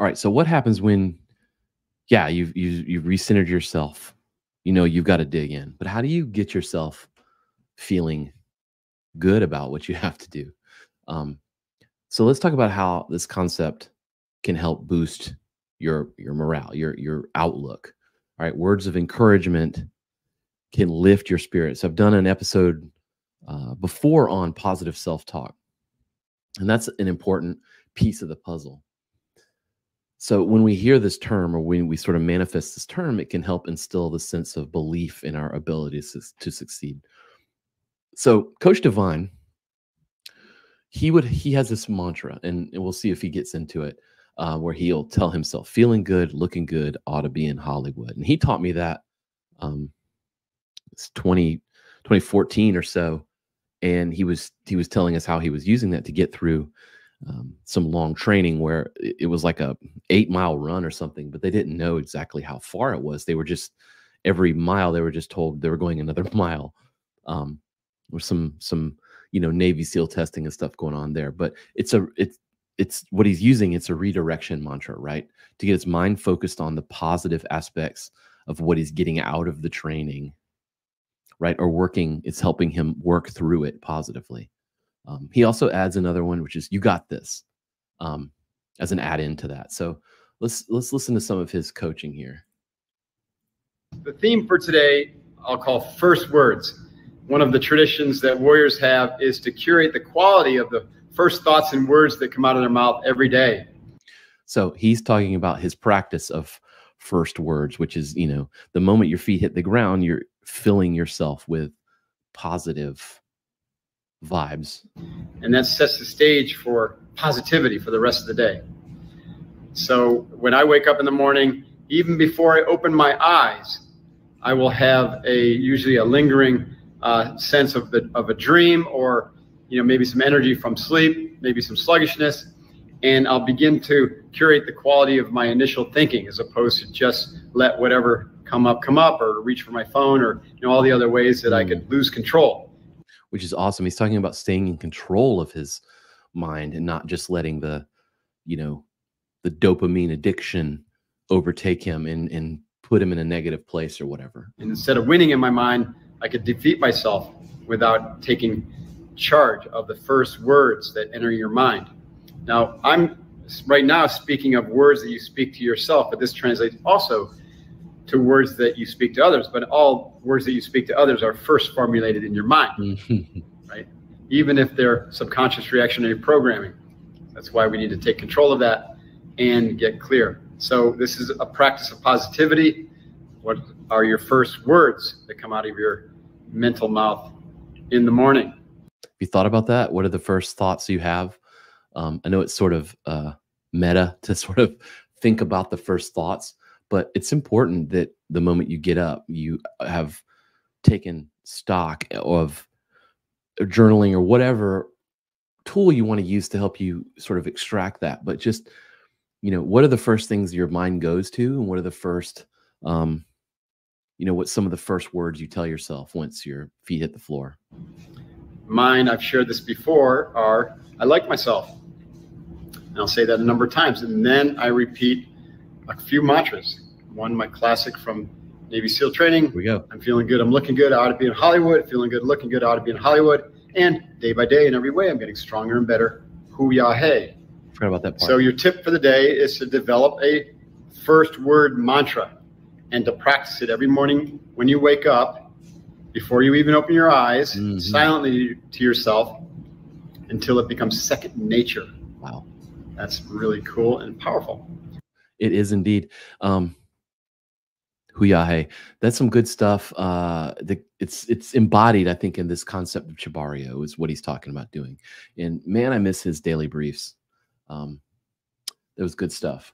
All right. So what happens when, yeah, you've recentered yourself? You know, you've got to dig in, but how do you get yourself feeling good about what you have to do? Um, so let's talk about how this concept can help boost your morale, your outlook. All right, words of encouragement can lift your spirits. I've done an episode before on positive self-talk, and that's an important piece of the puzzle. So when we hear this term, or when we sort of manifest this term, it can help instill the sense of belief in our abilities to succeed. So Coach Divine, he has this mantra, and we'll see if he gets into it, where he'll tell himself, feeling good, looking good, ought to be in Hollywood. And he taught me that it's 2014 or so. And he was telling us how he was using that to get through some long training where it was like a 8-mile run or something, but they didn't know exactly how far it was. They were just, every mile they were just told they were going another mile. Or some Navy SEAL testing and stuff going on there. But it's what he's using. It's a redirection mantra, right? To get his mind focused on the positive aspects of what he's getting out of the training, right? Or working, it's helping him work through it positively. He also adds another one, which is "you got this," as an add-in to that. So let's listen to some of his coaching here. The theme for today, I'll call first words. One of the traditions that warriors have is to curate the quality of the first thoughts and words that come out of their mouth every day. So he's talking about his practice of first words, which is, the moment your feet hit the ground, you're filling yourself with positive vibes. And that sets the stage for positivity for the rest of the day. So when I wake up in the morning, even before I open my eyes, I will have usually a lingering sense of a dream, or maybe some energy from sleep, maybe some sluggishness, and I'll begin to curate the quality of my initial thinking, as opposed to just let whatever come up, or reach for my phone, or all the other ways that I could lose control. Which is awesome. He's talking about staying in control of his mind and not just letting the dopamine addiction overtake him and put him in a negative place or whatever. And instead of winning in my mind, I could defeat myself without taking charge of the first words that enter your mind. Now, I'm right now speaking of words that you speak to yourself, but this translates also to words that you speak to others. But all words that you speak to others are first formulated in your mind, right? Even if they're subconscious reactionary programming. That's why we need to take control of that and get clear. So this is a practice of positivity. What are your first words that come out of your mental mouth in the morning? Have you thought about that? What are the first thoughts you have? I know it's sort of meta to sort of think about the first thoughts, but it's important that the moment you get up, you have taken stock of journaling or whatever tool you want to use to help you sort of extract that. But just, what are the first things your mind goes to, and what are the first, what some of the first words you tell yourself once your feet hit the floor? Mine, I've shared this before, are "I like myself." And I'll say that a number of times. And then I repeat a few mantras. One, my classic from Navy SEAL training. Here we go. I'm feeling good, I'm looking good, I ought to be in Hollywood. Feeling good, looking good, I ought to be in Hollywood. And day by day, in every way, I'm getting stronger and better. Hoo-yah-hey. Forgot about that part. So your tip for the day is to develop a first word mantra and to practice it every morning when you wake up, before you even open your eyes, silently to yourself, until it becomes second nature. Wow. That's really cool and powerful. It is indeed. Hoo-yah-hey. That's some good stuff. It's embodied, I think, in this concept of Chibario is what he's talking about doing. And man, I miss his daily briefs. It was good stuff.